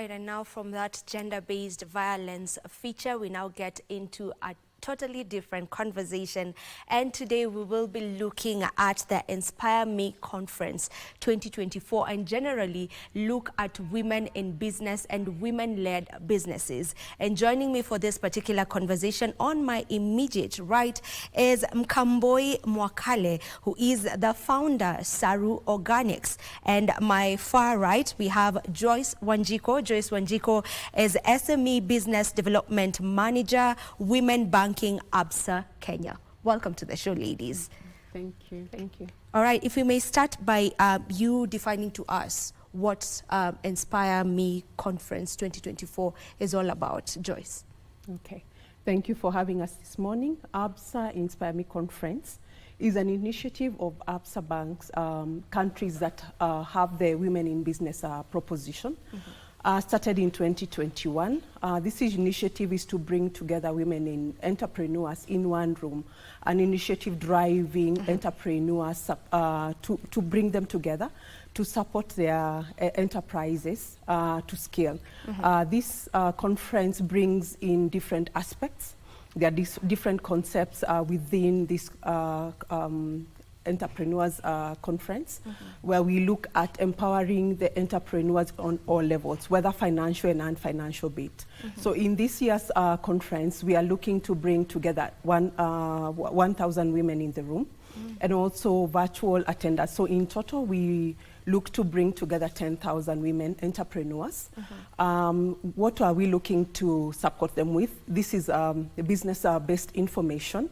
right, and now from that gender-based violence feature, we now get into a totally different conversation, and today we will be looking at the Inspire Me Conference 2024 and generally look at women in business and women-led businesses. And joining me for this particular conversation on my immediate right is Mkamboi Mwakale, who is the founder Saru Organics, and my far right we have Joyce Wanjiku. Joyce Wanjiku is SME Business Development Manager, Women Banking, Absa, Kenya. Welcome to the show, ladies. Thank you. Thank you. All right, if we may start by you defining to us what Inspire Me Conference 2024 is all about, Joyce. Okay. Thank you for having us this morning. Absa Inspire Me Conference is an initiative of Absa Bank's countries that have the Women in Business proposition. Started in 2021. This initiative is to bring together women in entrepreneurs in one room, an initiative driving entrepreneurs to bring them together to support their enterprises to scale. This conference brings in different aspects. There are different concepts within this entrepreneurs conference, where we look at empowering the entrepreneurs on all levels, whether financial and non-financial bit. So in this year's conference, we are looking to bring together 1,000 women in the room and also virtual attenders. So in total, we look to bring together 10,000 women entrepreneurs. What are we looking to support them with? This is business-based information.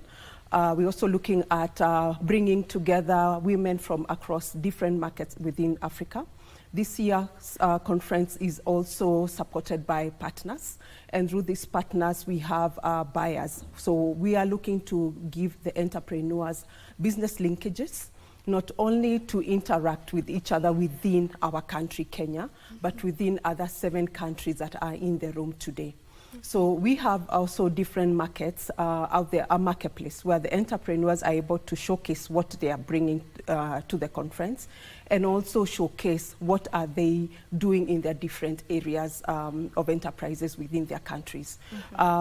We're also looking at bringing together women from across different markets within Africa. This year's conference is also supported by partners, and through these partners we have buyers. So we are looking to give the entrepreneurs business linkages, not only to interact with each other within our country, Kenya, but within other 7 countries that are in the room today. So we have also different markets out there, a marketplace where the entrepreneurs are able to showcase what they are bringing to the conference, and also showcase what are they doing in their different areas of enterprises within their countries.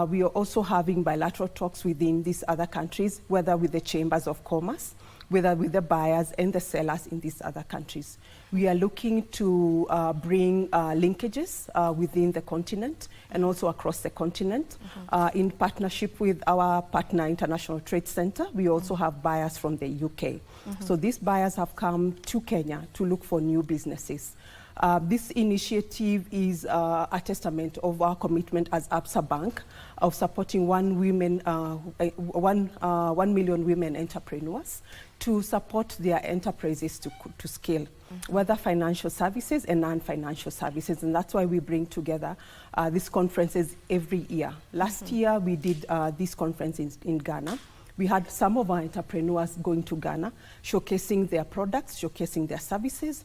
We are also having bilateral talks within these other countries, whether with the chambers of commerce, whether with the buyers and the sellers in these other countries. We are looking to bring linkages within the continent and also across the continent. In partnership with our partner International Trade Center, we also have buyers from the UK. So these buyers have come to Kenya to look for new businesses. This initiative is a testament of our commitment as Absa Bank of supporting 1 million women entrepreneurs to support their enterprises to scale, whether financial services and non-financial services. And that's why we bring together these conferences every year. Last year, we did this conference in Ghana. We had some of our entrepreneurs going to Ghana, showcasing their products, showcasing their services.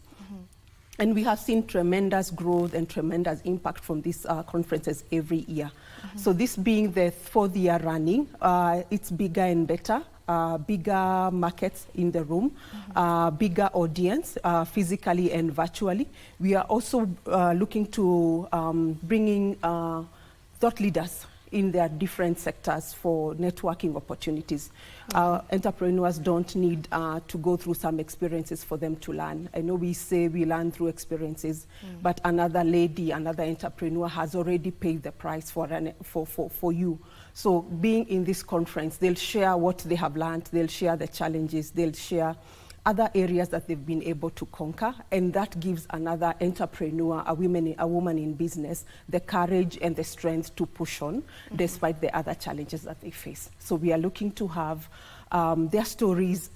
And we have seen tremendous growth and tremendous impact from these conferences every year. So this being the 4th year running, it's bigger and better, bigger markets in the room, bigger audience, physically and virtually. We are also looking to bringing thought leaders in their different sectors for networking opportunities. Entrepreneurs don't need to go through some experiences for them to learn. I know we say we learn through experiences, but another lady, another entrepreneur has already paid the price for you. So being in this conference, they'll share what they have learned, they'll share the challenges, they'll share other areas that they've been able to conquer, and that gives another entrepreneur, a woman in business, the courage and the strength to push on despite the other challenges that they face. So we are looking to have their stories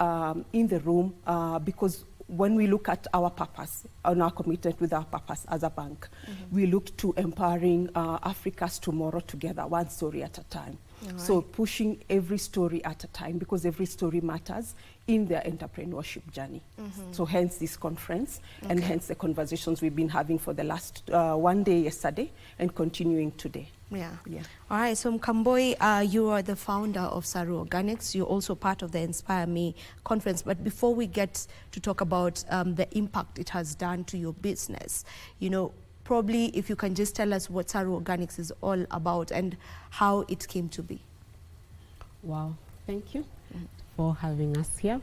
in the room because when we look at our purpose and our commitment with our purpose as a bank, we look to empowering Africa's tomorrow together, one story at a time. So pushing every story at a time, because every story matters in their entrepreneurship journey. So hence this conference and hence the conversations we've been having for the last one day yesterday and continuing today. Yeah. All right, so Mkamboi, you are the founder of Saru Organics. You're also part of the Inspire Me conference. But before we get to talk about the impact it has done to your business, you know, probably if you can just tell us what Saru Organics is all about and how it came to be. Wow, thank you for having us here.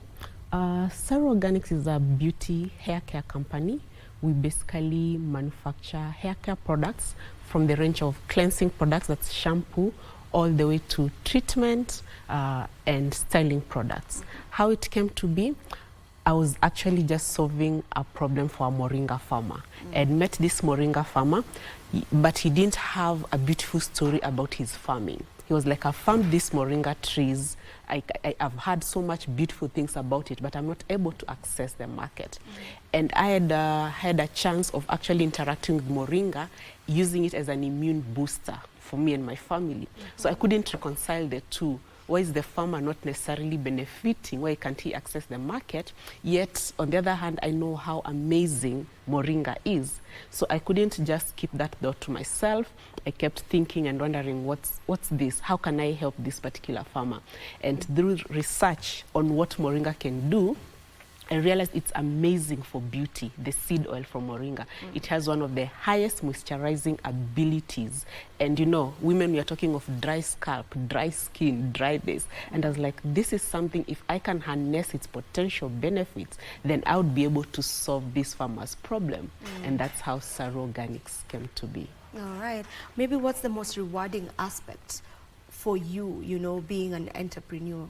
Saru Organics is a beauty hair care company. We basically manufacture hair care products from the range of cleansing products, that's shampoo, all the way to treatment and styling products. How it came to be, I was actually just solving a problem for a moringa farmer. I met this moringa farmer, but he didn't have a beautiful story about his farming. He was like, I found these moringa trees. I've heard so much beautiful things about it, but I'm not able to access the market. And I had a chance of actually interacting with moringa, using it as an immune booster for me and my family. So I couldn't reconcile the two. Why is the farmer not necessarily benefiting? Why can't he access the market? Yet, on the other hand, I know how amazing moringa is. So I couldn't just keep that thought to myself. I kept thinking and wondering, what's this? How can I help this particular farmer? And through research on what moringa can do, I realized it's amazing for beauty, the seed oil from moringa. It has one of the highest moisturizing abilities. And you know, women, we are talking of dry scalp, dry skin, dry this. And I was like, this is something, if I can harness its potential benefits, then I would be able to solve this farmer's problem. And that's how Saru Organics came to be. All right. Maybe what's the most rewarding aspect for you, you know, being an entrepreneur?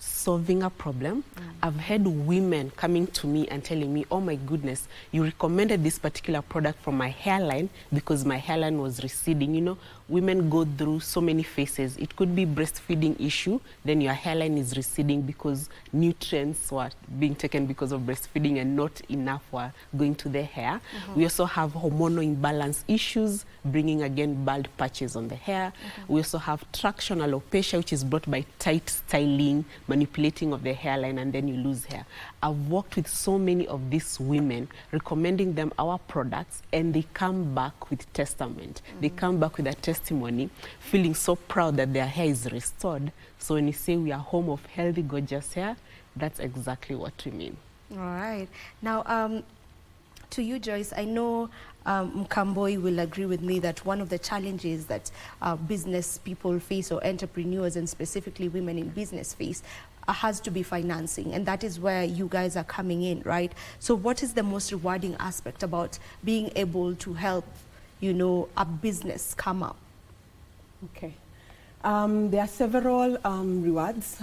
Solving a problem. I've had women coming to me and telling me, oh my goodness, you recommended this particular product for my hairline because my hairline was receding. You know, women go through so many phases. It could be breastfeeding issue, then your hairline is receding because nutrients were being taken because of breastfeeding and not enough were going to the hair. We also have hormonal imbalance issues, bringing again bald patches on the hair. We also have traction alopecia, which is brought by tight styling, manipulating of the hairline, and then you lose hair. I've worked with so many of these women, recommending them our products, and they come back with testament. They come back with a testimony, feeling so proud that their hair is restored. So when you say we are home of healthy, gorgeous hair, that's exactly what we mean. All right. Now, to you, Joyce, I know Mkamboi will agree with me that one of the challenges that business people face, or entrepreneurs and specifically women in business face, has to be financing, and that is where you guys are coming in, right? So what is the most rewarding aspect about being able to help, you know, a business come up? Okay. There are several rewards.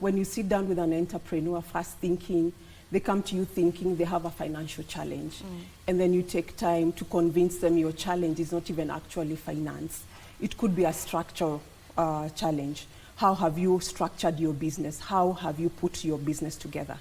When you sit down with an entrepreneur, first thinking, they come to you thinking they have a financial challenge. And then you take time to convince them your challenge is not even actually finance. It could be a structural challenge. How have you structured your business? How have you put your business together?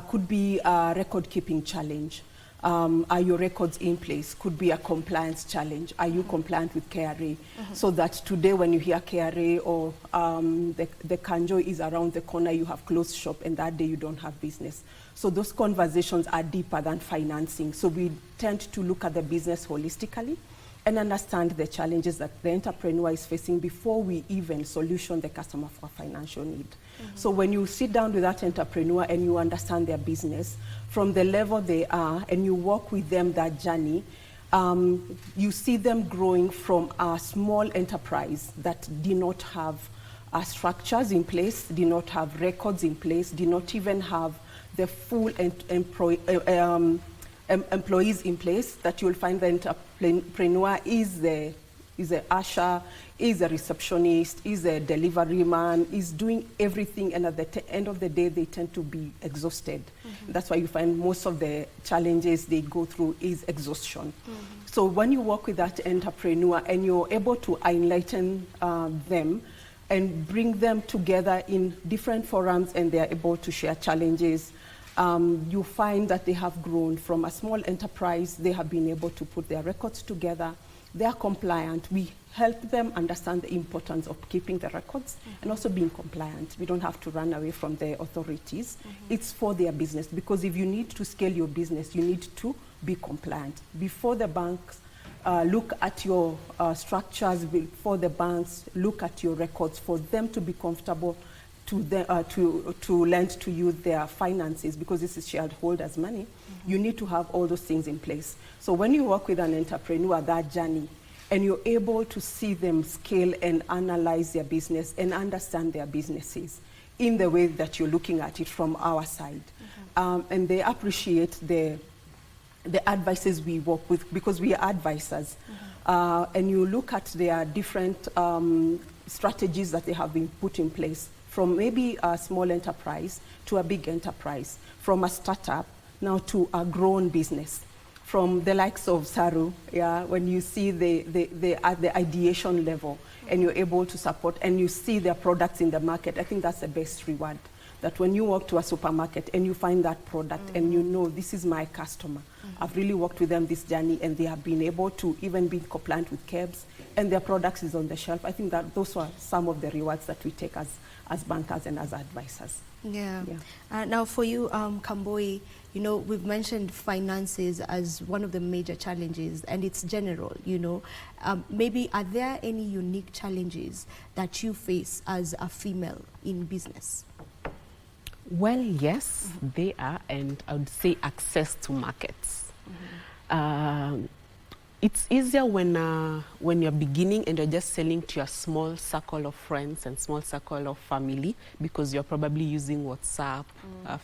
Could be a record-keeping challenge. Are your records in place? Could be a compliance challenge. Are you compliant with KRA? So that today when you hear KRA or the kanjo is around the corner, you have closed shop, and that day you don't have business. So those conversations are deeper than financing. So we tend to look at the business holistically and understand the challenges that the entrepreneur is facing before we even solution the customer for financial need. So when you sit down with that entrepreneur and you understand their business from the level they are, and you walk with them that journey, you see them growing from a small enterprise that did not have structures in place, did not have records in place, did not even have the full employees in place, that you'll find the entrepreneur is the usher, is a receptionist, is a delivery man, is doing everything, and at the end of the day, they tend to be exhausted. That's why you find most of the challenges they go through is exhaustion. So when you work with that entrepreneur and you're able to enlighten them and bring them together in different forums, and they're able to share challenges, you find that they have grown from a small enterprise. They have been able to put their records together. They are compliant. We help them understand the importance of keeping the records and also being compliant. We don't have to run away from the authorities. It's for their business, because if you need to scale your business, you need to be compliant. Before the banks look at your structures, before the banks look at your records, for them to be comfortable to lend to you their finances, because this is shareholders' money. You need to have all those things in place. So when you work with an entrepreneur, that journey, and you're able to see them scale and analyze their business and understand their businesses in the way that you're looking at it from our side. And they appreciate the advices we work with, because we are advisors. And you look at their different strategies that they have been put in place, from maybe a small enterprise to a big enterprise, from a startup now to a grown business, from the likes of Saru, when you see at the ideation level, and you're able to support, and you see their products in the market. I think that's the best reward, that when you walk to a supermarket and you find that product and you know, this is my customer. I've really worked with them this journey, and they have been able to even be compliant with KEBS, and their products is on the shelf. I think that those are some of the rewards that we take as bankers and as advisors. Now for you, Mkamboi, you know, we've mentioned finances as one of the major challenges, and it's general, you know. Maybe are there any unique challenges that you face as a female in business? Well, yes, they are, and I would say access to markets. It's easier when you're beginning and you're just selling to your small circle of friends and small circle of family, because you're probably using WhatsApp,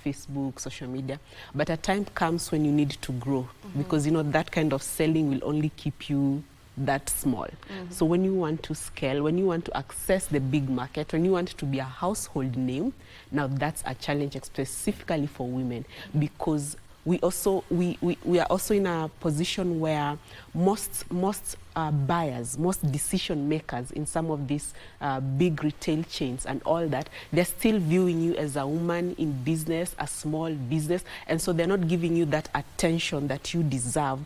Facebook, social media. But a time comes when you need to grow, because you know that kind of selling will only keep you that small. So when you want to scale, when you want to access the big market, when you want to be a household name, now that's a challenge specifically for women, because we are also in a position where most buyers, most decision makers in some of these big retail chains and all that, they're still viewing you as a woman in business, a small business, and so they're not giving you that attention that you deserve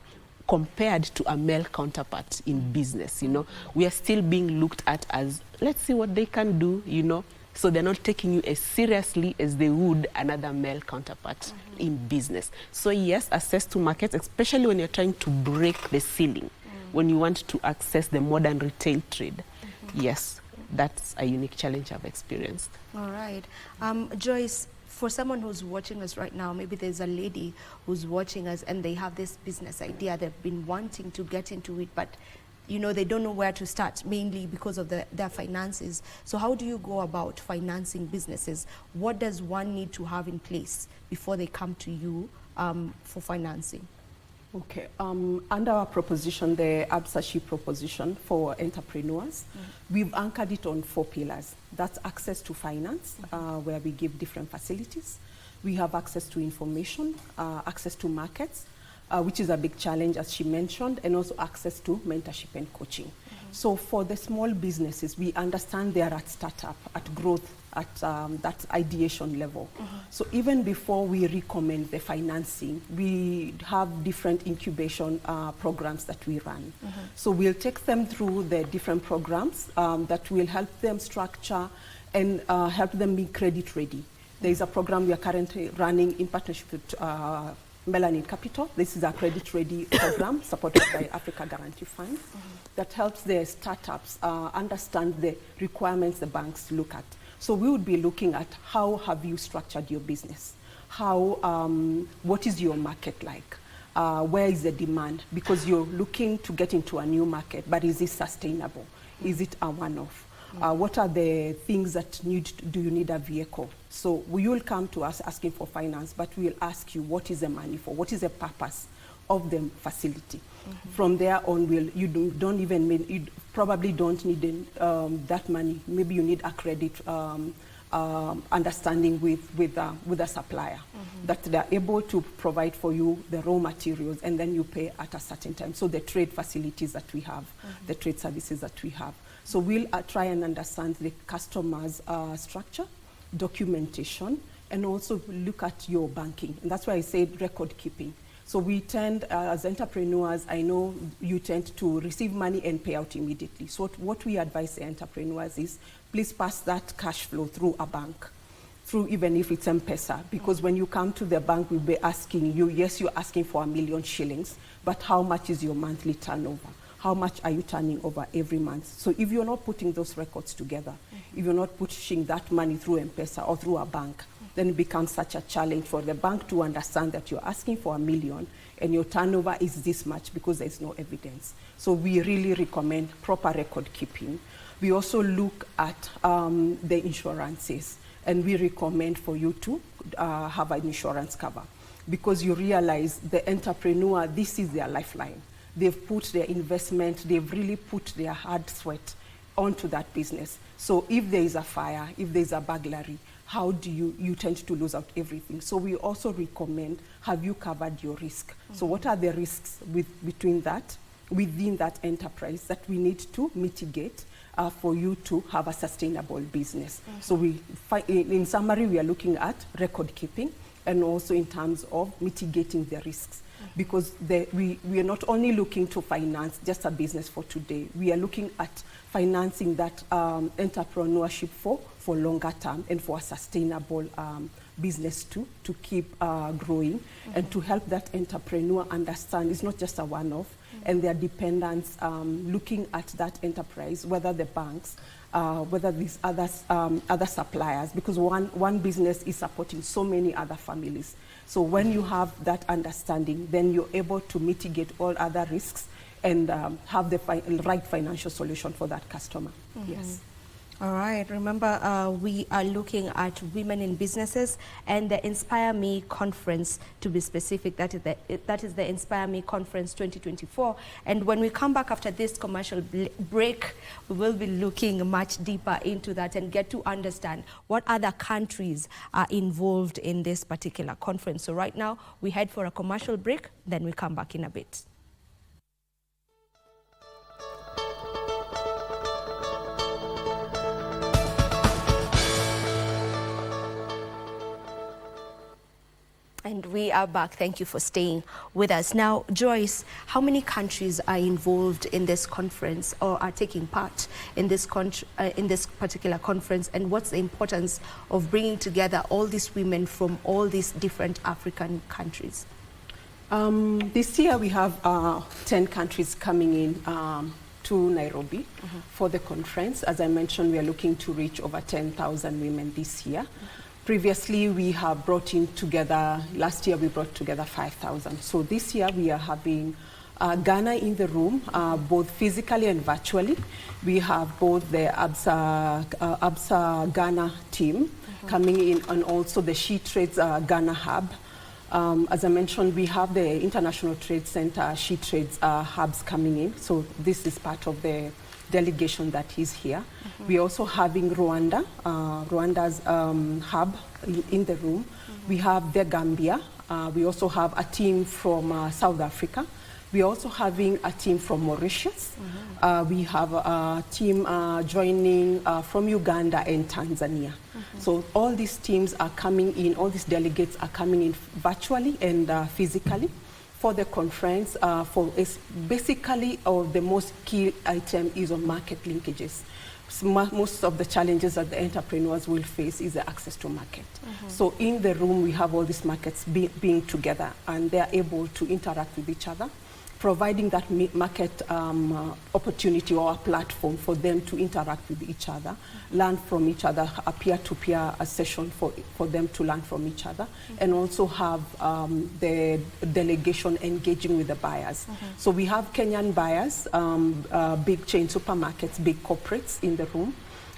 compared to a male counterpart in business. You know, we are still being looked at as, let's see what they can do, you know. So they're not taking you as seriously as they would another male counterpart in business. So yes, access to markets, especially when you're trying to break the ceiling, when you want to access the modern retail trade. Yes, that's a unique challenge I've experienced. All right. Joyce, for someone who's watching us right now, maybe there's a lady who's watching us and they have this business idea, they've been wanting to get into it, but you know, they don't know where to start, mainly because of their finances. So how do you go about financing businesses? What does one need to have in place before they come to you for financing? Okay, under our proposition, the Absa proposition for entrepreneurs, we've anchored it on 4 pillars. That's access to finance, where we give different facilities. We have access to information, access to markets, which is a big challenge, as she mentioned, and also access to mentorship and coaching. So for the small businesses, we understand they are at startup, at growth, at that ideation level. So even before we recommend the financing, we have different incubation programs that we run. So we'll take them through the different programs that will help them structure and help them be credit ready. There is a program we are currently running in partnership with Melanin Capital. This is a credit-ready program supported by Africa Guarantee Fund that helps the startups understand the requirements the banks look at. So we would be looking at how have you structured your business? How, what is your market like? Where is the demand? Because you're looking to get into a new market, but is it sustainable? Is it a one-off? What are the things that do you need a vehicle? So you will come to us asking for finance, but we'll ask you what is the money for? What is the purpose of the facility? From there on, you probably don't need that money. Maybe you need a credit understanding with a supplier that they're able to provide for you the raw materials, and then you pay at a certain time. So the trade facilities that we have, the trade services that we have. So we'll try and understand the customer's structure, documentation, and also look at your banking. And that's why I said record keeping. So we tend, as entrepreneurs, I know you tend to receive money and pay out immediately. So what we advise the entrepreneurs is, please pass that cash flow through a bank, through even if it's M-Pesa, because when you come to the bank, we'll be asking you, yes, you're asking for 1 million shillings, but how much is your monthly turnover? How much are you turning over every month? So if you're not putting those records together, if you're not pushing that money through M-Pesa or through a bank, then it becomes such a challenge for the bank to understand that you're asking for $1 million and your turnover is this much because there's no evidence. So we really recommend proper record keeping. We also look at the insurances, and we recommend for you to have an insurance cover, because you realize the entrepreneur, this is their lifeline. They've put their investment, they've really put their hard sweat onto that business. So if there is a fire, if there's a burglary, how do you tend to lose out everything? So we also recommend, have you covered your risk? So what are the risks within that enterprise that we need to mitigate for you to have a sustainable business? So in summary, we are looking at record keeping, and also in terms of mitigating the risks. Because we are not only looking to finance just a business for today, we are looking at financing that entrepreneurship for longer term and for a sustainable business to keep growing, and to help that entrepreneur understand it's not just a one-off, and their dependents looking at that enterprise, whether the banks, whether these other suppliers, because one business is supporting so many other families. So when you have that understanding, then you're able to mitigate all other risks and have the right financial solution for that customer. Yes. All right. Remember, we are looking at women in businesses and the Inspire Me conference, to be specific. That is the Inspire Me conference 2024. And when we come back after this commercial break, we will be looking much deeper into that and get to understand what other countries are involved in this particular conference. So right now, we head for a commercial break, then we come back in a bit. And we are back. Thank you for staying with us. Now, Joyce, how many countries are involved in this conference or are taking part in this particular conference? And what's the importance of bringing together all these women from all these different African countries? This year we have 10 countries coming in to Nairobi for the conference. As I mentioned, we are looking to reach over 10,000 women this year. Previously, we have brought in together, last year we brought together 5,000. So this year we are having Ghana in the room, both physically and virtually. We have both the Absa Ghana team coming in, and also the She Trades Ghana Hub. As I mentioned, we have the International Trade Center She Trades hubs coming in. So this is part of the delegation that is here. We're also having Rwanda, Rwanda's hub in the room. We have the Gambia. We also have a team from South Africa. We're also having a team from Mauritius. We have a team joining from Uganda and Tanzania. So all these teams are coming in, all these delegates are coming in virtually and physically for the conference. Basically, the most key item is on market linkages. Most of the challenges that the entrepreneurs will face is the access to market. So in the room, we have all these markets being together, and they're able to interact with each other, providing that market opportunity or a platform for them to interact with each other, learn from each other, a peer-to-peer session for them to learn from each other, and also have the delegation engaging with the buyers. So we have Kenyan buyers, big chain supermarkets, big corporates in the room,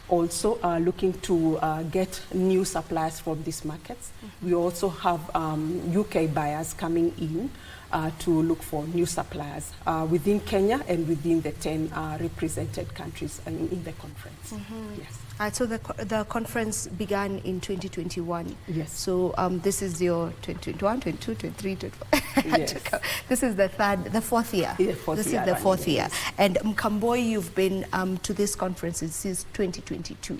also looking to get new suppliers from these markets. We also have UK buyers coming in to look for new suppliers within Kenya and within the 10 represented countries in the conference. Yes. So the conference began in 2021. Yes. So this is your 2021, 22, 23, 24. Yes. This is the fourth year. Yeah, this is the fourth year. And Mkamboi, you've been to this conference since 2022.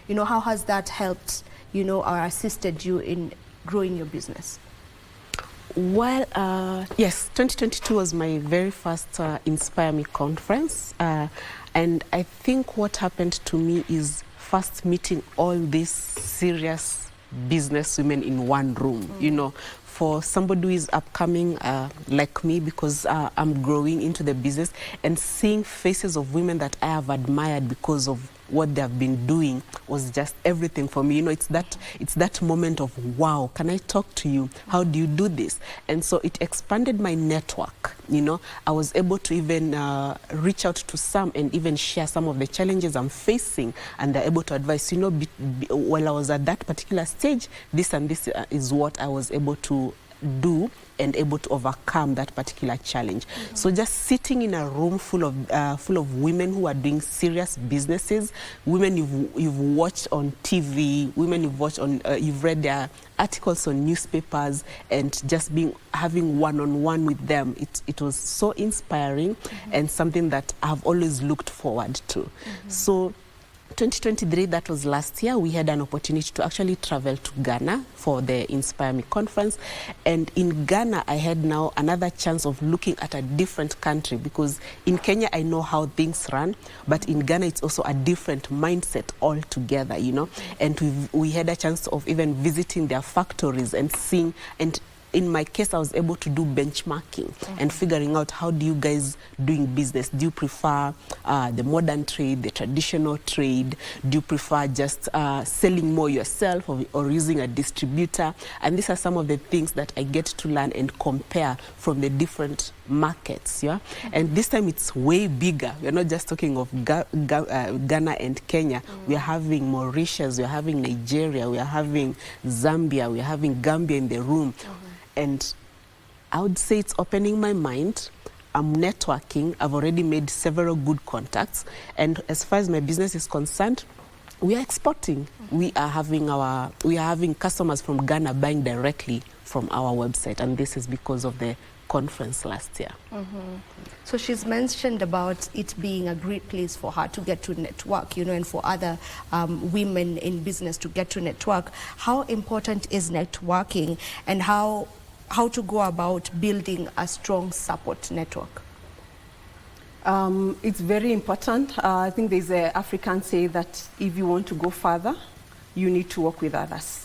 You know, how has that helped, you know, or assisted you in growing your business? Well, yes, 2022 was my very first Inspire Me conference. And I think what happened to me is first meeting all these serious business women in one room, you know, for somebody who is upcoming like me, because I'm growing into the business, and seeing faces of women that I have admired because of what they have been doing was just everything for me. You know, it's that moment of, wow, can I talk to you? How do you do this? And so it expanded my network. You know, I was able to even reach out to some and even share some of the challenges I'm facing, and they're able to advise, you know, while I was at that particular stage, this and this is what I was able to do and able to overcome that particular challenge. So just sitting in a room full of women who are doing serious businesses, women you've watched on TV, women you've watched on, you've read their articles on newspapers, and just having one-on-one with them, it was so inspiring and something that I've always looked forward to. So 2023, that was last year, we had an opportunity to actually travel to Ghana for the Inspire Me conference. And in Ghana, I had now another chance of looking at a different country, because in Kenya, I know how things run, but in Ghana, it's also a different mindset altogether, you know. And we had a chance of even visiting their factories and seeing, and in my case, I was able to do benchmarking and figuring out, how do you guys doing business? Do you prefer the modern trade, the traditional trade? Do you prefer just selling more yourself or using a distributor? And these are some of the things that I get to learn and compare from the different markets. Yeah, and this time it's way bigger. We're not just talking of Ghana and Kenya. We are having Mauritius, we are having Nigeria, we are having Zambia, we are having Gambia in the room. And I would say it's opening my mind. I'm networking. I've already made several good contacts. And as far as my business is concerned, we are exporting. We are having customers from Ghana buying directly from our website. And this is because of the conference last year. So she's mentioned about it being a great place for her to get to network, you know, and for other women in business to get to network. How important is networking, and how to go about building a strong support network? It's very important. I think there's an African say that if you want to go further, you need to work with others.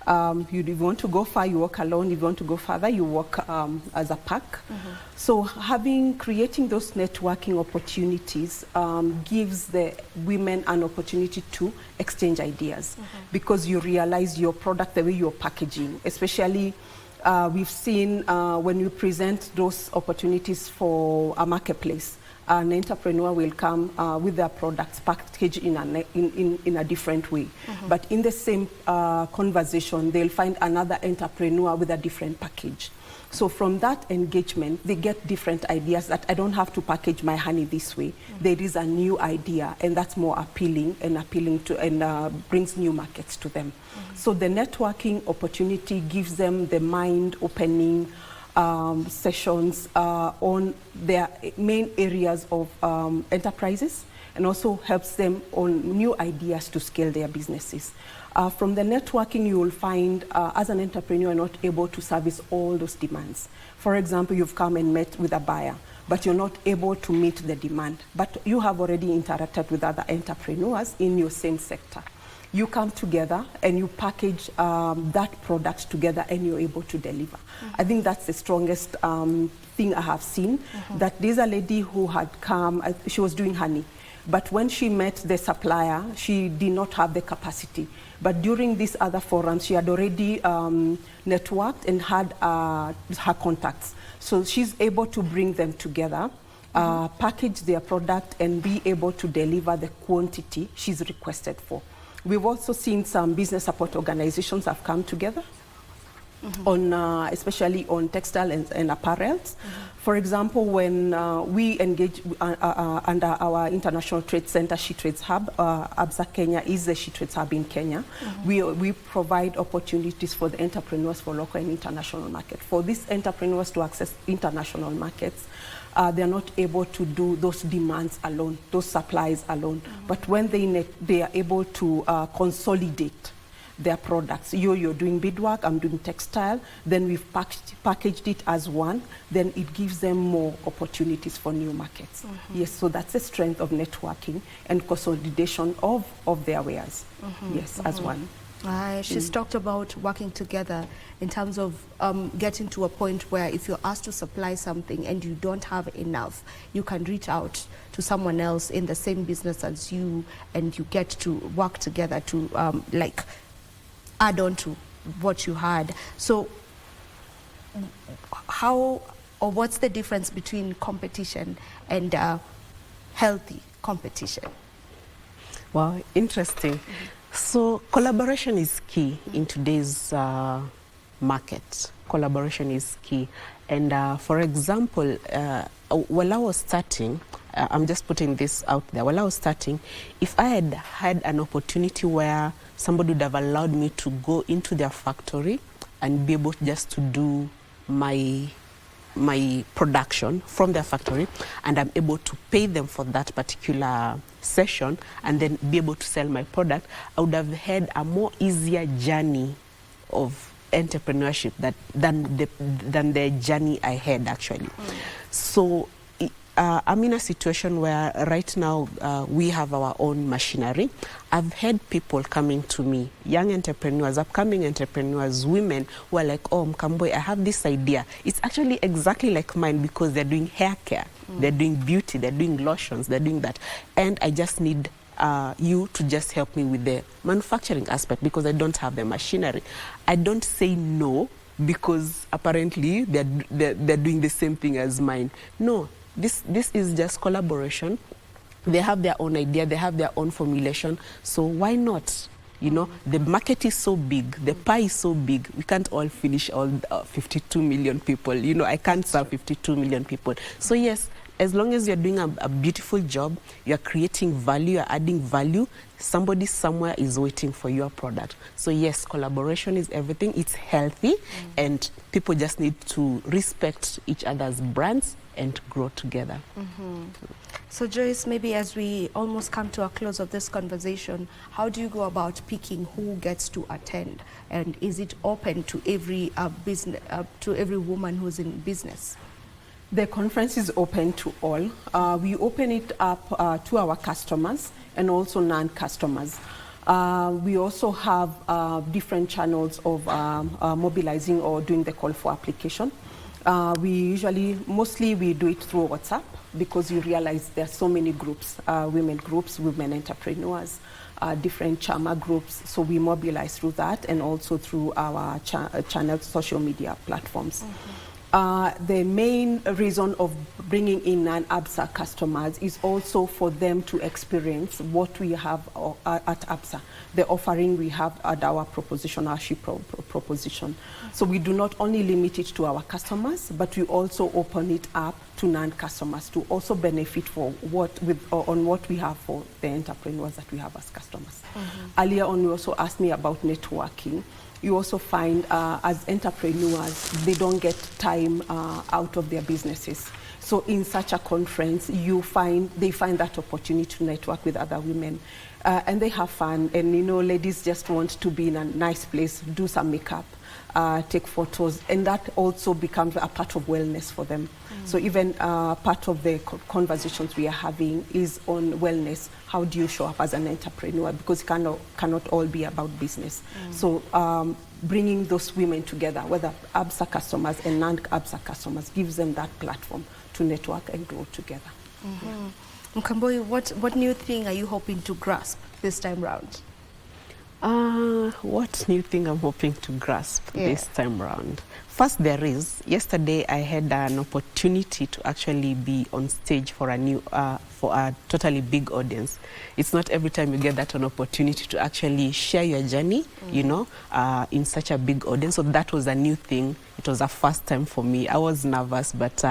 If you want to go far, you walk alone. If you want to go further, you walk as a pack. So creating those networking opportunities gives the women an opportunity to exchange ideas, because you realize your product, the way you're packaging, especially we've seen when you present those opportunities for a marketplace, an entrepreneur will come with their products packaged in a different way. But in the same conversation, they'll find another entrepreneur with a different package. So from that engagement, they get different ideas that I don't have to package my honey this way. There is a new idea, and that's more appealing to, and brings new markets to them. So the networking opportunity gives them the mind-opening sessions on their main areas of enterprises, and also helps them on new ideas to scale their businesses. From the networking, you will find as an entrepreneur, you're not able to service all those demands. For example, you've come and met with a buyer, but you're not able to meet the demand. But you have already interacted with other entrepreneurs in your same sector. You come together and you package that product together, and you're able to deliver. I think that's the strongest thing I have seen, that there's a lady who had come, she was doing honey. But when she met the supplier, she did not have the capacity. But during these other forums, she had already networked and had her contacts. So she's able to bring them together, package their product, and be able to deliver the quantity she's requested for. We've also seen some business support organizations have come together on, especially on textile and apparels. For example, when we engage under our International Trade Center, She Trades Hub, Absa Kenya is the She Trades Hub in Kenya. We provide opportunities for the entrepreneurs for local and international market. For these entrepreneurs to access international markets, they're not able to do those demands alone, those supplies alone. But when they are able to consolidate their products. You're doing beadwork, I'm doing textile, then we've packaged it as one, then it gives them more opportunities for new markets. Yes, so that's the strength of networking and consolidation of their wares. Yes, as one. She's talked about working together in terms of getting to a point where if you're asked to supply something and you don't have enough, you can reach out to someone else in the same business as you, and you get to work together to like add on to what you had. So how, or what's the difference between competition and healthy competition? Wow, interesting. So collaboration is key in today's market. Collaboration is key. And for example, while I was starting, I'm just putting this out there, while I was starting, if I had had an opportunity where somebody would have allowed me to go into their factory and be able just to do my production from their factory, and I'm able to pay them for that particular session and then be able to sell my product, I would have had a more easier journey of entrepreneurship than the journey I had actually. So I'm in a situation where right now we have our own machinery. I've had people coming to me, young entrepreneurs, upcoming entrepreneurs, women who are like, oh, Mkamboi, I have this idea. It's actually exactly like mine because they're doing hair care, they're doing beauty, they're doing lotions, they're doing that. And I just need you to just help me with the manufacturing aspect because I don't have the machinery. I don't say no because apparently they're doing the same thing as mine. No. This is just collaboration. They have their own idea, they have their own formulation, so why not? You know, the market is so big, the pie is so big, we can't all finish all 52 million people. You know, I can't serve 52 million people. So yes, as long as you're doing a beautiful job, you're creating value, you're adding value, somebody somewhere is waiting for your product. So yes, collaboration is everything, it's healthy, and people just need to respect each other's brands and grow together. So Joyce, maybe as we almost come to a close of this conversation, how do you go about picking who gets to attend? And is it open to every business, to every woman who's in business? The conference is open to all. We open it up to our customers and also non-customers. We also have different channels of mobilizing or doing the call for application. Mostly we do it through WhatsApp because you realize there are so many groups, women entrepreneurs, different chama groups. So we mobilize through that and also through our channel social media platforms. The main reason of bringing in an Absa customers is also for them to experience what we have at Absa, the offering we have at our proposition, our ship proposition. So we do not only limit it to our customers, but we also open it up to non-customers to also benefit for on what we have for the entrepreneurs that we have as customers. Earlier on, you also asked me about networking. You also find as entrepreneurs, they don't get time out of their businesses. So in such a conference, they find that opportunity to network with other women. And they have fun. And you know, ladies just want to be in a nice place, do some makeup, take photos. And that also becomes a part of wellness for them. So even part of the conversations we are having is on wellness. How do you show up as an entrepreneur? Because it cannot all be about business. So bringing those women together, whether Absa customers and non-Absa customers, gives them that platform to network and grow together. Mkamboi, what new thing are you hoping to grasp this time round? What new thing I'm hoping to grasp this time round? First, yesterday I had an opportunity to actually be on stage for a totally big audience. It's not every time you get that an opportunity to actually share your journey, you know, in such a big audience. So that was a new thing. It was a first time for me. I was nervous, but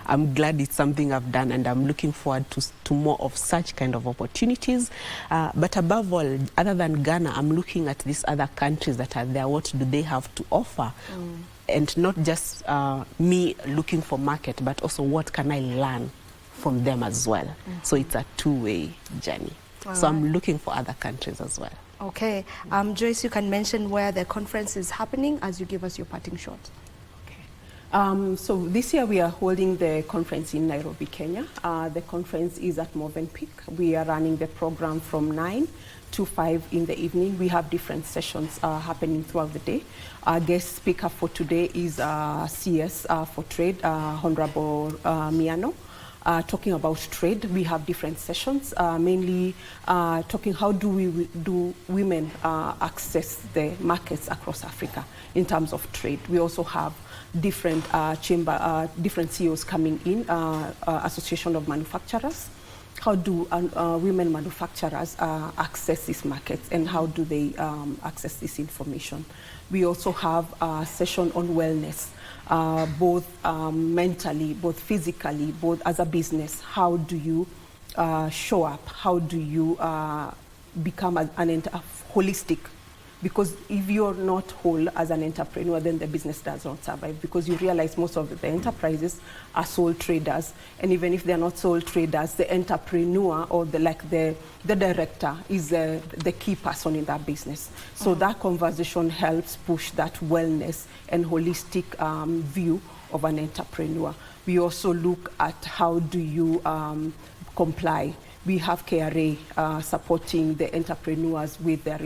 I'm glad it's something I've done, and I'm looking forward to more of such kind of opportunities. But above all, other than Ghana, I'm looking at these other countries that are there. What do they have to offer? And not just me looking for market, but also what can I learn from them as well. So it's a two-way journey. So I'm looking for other countries as well. Okay. Joyce, you can mention where the conference is happening as you give us your parting shot. So this year we are holding the conference in Nairobi, Kenya. The conference is at Movenpick. We are running the program from 9 to 5 in the evening. We have different sessions happening throughout the day. Our guest speaker for today is CS for Trade, Honorable Miano. Talking about trade, we have different sessions, mainly talking how do women access the markets across Africa in terms of trade. We also have different different CEOs coming in, Association of Manufacturers. How do women manufacturers access these markets, and how do they access this information? We also have a session on wellness, both mentally, both physically, both as a business. How do you show up? How do you become a holistic? Because if you're not whole as an entrepreneur, then the business does not survive, because you realize most of the enterprises are sole traders. And even if they're not sole traders, the entrepreneur or the director is the key person in that business. So that conversation helps push that wellness and holistic view of an entrepreneur. We also look at how do you comply. We have KRA supporting the entrepreneurs with their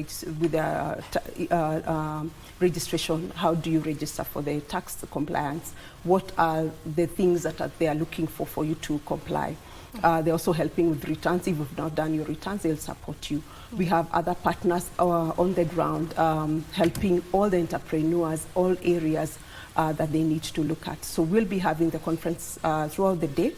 registration. How do you register for the tax compliance? What are the things that they are looking for you to comply? They're also helping with returns. If you've not done your returns, they'll support you. We have other partners on the ground helping all the entrepreneurs, all areas that they need to look at. So we'll be having the conference throughout the day,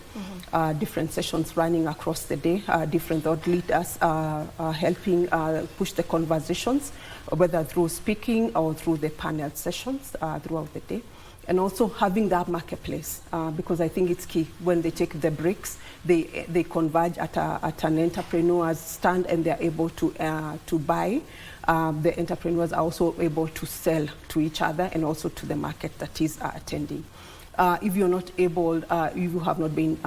different sessions running across the day, different thought leaders helping push the conversations, whether through speaking or through the panel sessions throughout the day. And also having that marketplace, because I think it's key. When they take the breaks, they converge at an entrepreneur's stand, and they're able to buy. The entrepreneurs are also able to sell to each other and also to the market that is attending. If you're not able, if you have not been,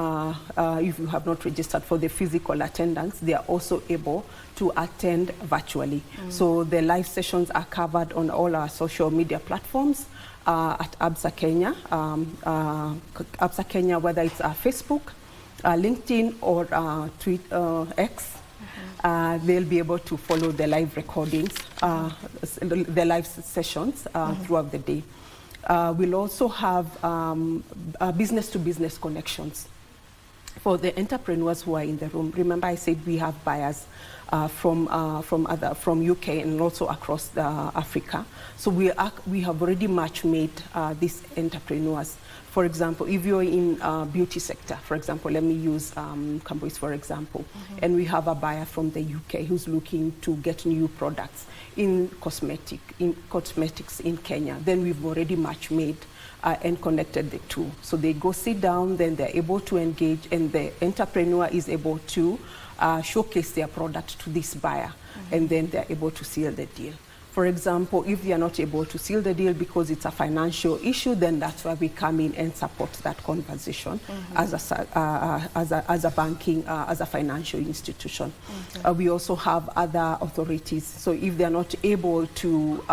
if you have not registered for the physical attendance, they are also able to attend virtually. So the live sessions are covered on all our social media platforms at Absa Kenya. Absa Kenya, whether it's Facebook, LinkedIn, or X. They'll be able to follow the live recordings, the live sessions throughout the day. We'll also have business-to-business connections for the entrepreneurs who are in the room. Remember, I said we have buyers from UK and also across Africa. So we have already match-made these entrepreneurs. For example, if you're in beauty sector, for example, let me use Mkamboi for example, and we have a buyer from the UK who's looking to get new products in cosmetics in Kenya, then we've already match-made and connected the two. So they go sit down, then they're able to engage, and the entrepreneur is able to showcase their product to this buyer, and then they're able to seal the deal. For example, if they are not able to seal the deal because it's a financial issue, then that's why we come in and support that conversation as a banking, as a financial institution. We also have other authorities. So if they're not able to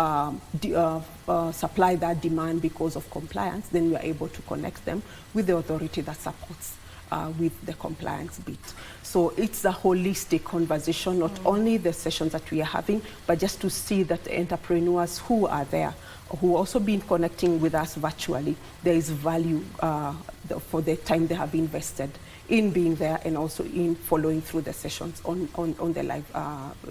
supply that demand because of compliance, then we are able to connect them with the authority that supports with the compliance bit. So it's a holistic conversation, not only the sessions that we are having, but just to see that the entrepreneurs who are there, who also been connecting with us virtually, there is value for the time they have invested in being there, and also in following through the sessions on the live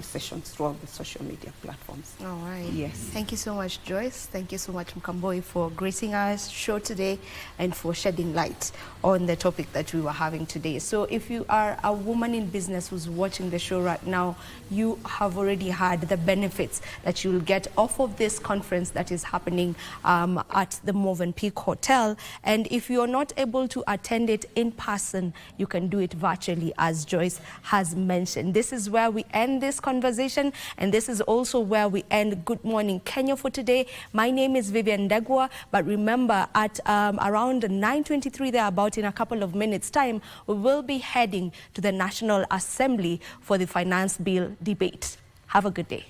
sessions throughout the social media platforms. All right. Yes. Thank you so much, Joyce. Thank you so much, Mkamboi, for gracing our show today and for shedding light on the topic that we were having today. So if you are a woman in business who's watching the show right now, you have already had the benefits that you'll get off of this conference that is happening at the Movenpick Hotel. And if you're not able to attend it in person, you can do it virtually, as Joyce has mentioned. This is where we end this conversation, and this is also where we end Good Morning Kenya for today. My name is Vivian Ndegwa, but remember at around 9:23 there, about in a couple of minutes time, we will be heading to the National Assembly for the Finance Bill debate. Have a good day.